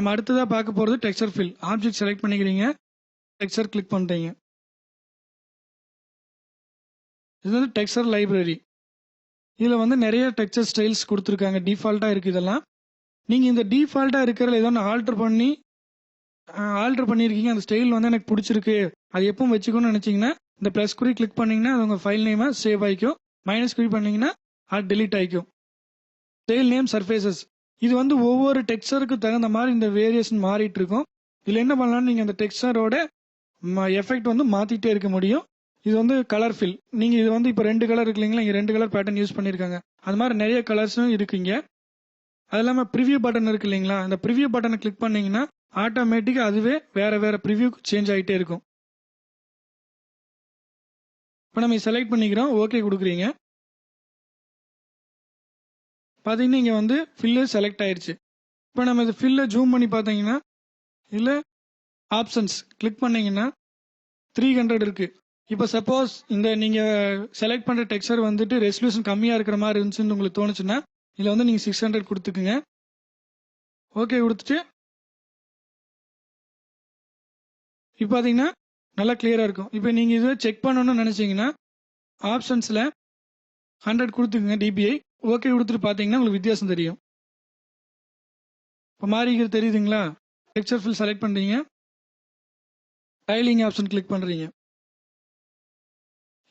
நம்ம அடுத்ததாக பார்க்க போகிறது டெக்ஸ்சர் ஃபில். ஆப்ஜெக்ட் செலக்ட் பண்ணிக்கிறீங்க, டெக்ஸ்சர் கிளிக் பண்ணுறீங்க. இது வந்து டெக்ஸ்சர் லைப்ரரி. இதில் வந்து நிறைய டெக்ஸ்சர் ஸ்டைல்ஸ் கொடுத்துருக்காங்க. டிஃபால்ட்டாக இருக்குது இதெல்லாம். நீங்கள் இந்த டிஃபால்ட்டாக இருக்கிற ஏதோ ஒன்று ஆல்ட்ரு பண்ணியிருக்கீங்க, அந்த ஸ்டைல் வந்து எனக்கு பிடிச்சிருக்கு, அது எப்பவும் வச்சுக்கணும்னு நினச்சிங்கன்னா இந்த ப்ளஸ் குறி கிளிக் பண்ணிங்கன்னா அது உங்கள் ஃபைல் நேமாக சேவ் ஆகிக்கும். மைனஸ் குறி பண்ணிங்கன்னா அது டெலீட் ஆகிக்கும். Style name surfaces. இது வந்து ஒவ்வொரு டெக்ஸ்சருக்கு தகுந்த மாதிரி இந்த வேரியேஷன் மாறிட்டு இருக்கும். இதில் என்ன பண்ணலாம்னு நீங்கள் அந்த டெக்ஸ்சரோட எஃபெக்ட் வந்து மாற்றிட்டே இருக்க முடியும். இது வந்து கலர் ஃபில். நீங்கள் இது வந்து இப்போ 2 கலர் இருக்கு இல்லைங்களா, இங்கே 2 கலர் பேட்டர்ன் யூஸ் பண்ணியிருக்காங்க. அது மாதிரி நிறைய கலர்ஸும் இருக்குங்க. அது இல்லாமல் ப்ரிவியூ பட்டன் இருக்கு இல்லைங்களா, அந்த ப்ரிவியூ பட்டனை கிளிக் பண்ணிங்கன்னா ஆட்டோமேட்டிக்காக அதுவே வேறு ப்ரிவியூ சேஞ்ச் ஆகிட்டே இருக்கும். இப்போ நம்ம செலக்ட் பண்ணிக்கிறோம், ஓகே கொடுக்குறீங்க. பார்த்தீங்கன்னா இங்கே வந்து ஃபில்லு செலக்ட் ஆயிடுச்சு. இப்போ நம்ம இது ஃபில்லை ஜூம் பண்ணி பார்த்தீங்கன்னா இல்லை ஆப்ஷன்ஸ் கிளிக் பண்ணிங்கன்னா 300 இருக்குது. இப்போ சப்போஸ் இந்த நீங்கள் செலக்ட் பண்ணுற டெக்ஸ்சர் வந்துட்டு ரெசல்யூஷன் கம்மியாக இருக்கிற மாதிரி இருந்துச்சுன்னு உங்களுக்கு தோணுச்சுன்னா இதில் வந்து நீங்கள் 600 கொடுத்துக்குங்க. ஓகே கொடுத்துட்டு இப்போ பார்த்தீங்கன்னா நல்லா கிளியராக இருக்கும். இப்போ நீங்கள் இதை செக் பண்ணணும்னு நினச்சிங்கன்னா ஆப்ஷன்ஸில் 100 கொடுத்துக்குங்க டிபிஐ. ஓகே கொடுத்துட்டு பார்த்தீங்கன்னா உங்களுக்கு வித்தியாசம் தெரியும். இப்போ மாறிக்கிறது தெரியுதுங்களா? டெக்ஸ்சர் ஃபில் செலக்ட் பண்ணுறீங்க, டைலிங் ஆப்ஷன் கிளிக் பண்ணுறீங்க.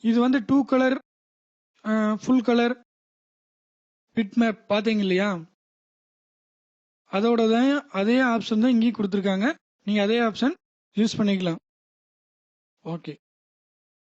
இது வந்து 2 colour full colour bit map பார்த்தீங்க இல்லையா, அதோட தான் அதே ஆப்ஷன் தான் இங்கேயும் கொடுத்துருக்காங்க. நீங்கள் அதே ஆப்ஷன் யூஸ் பண்ணிக்கலாம். ஓகே.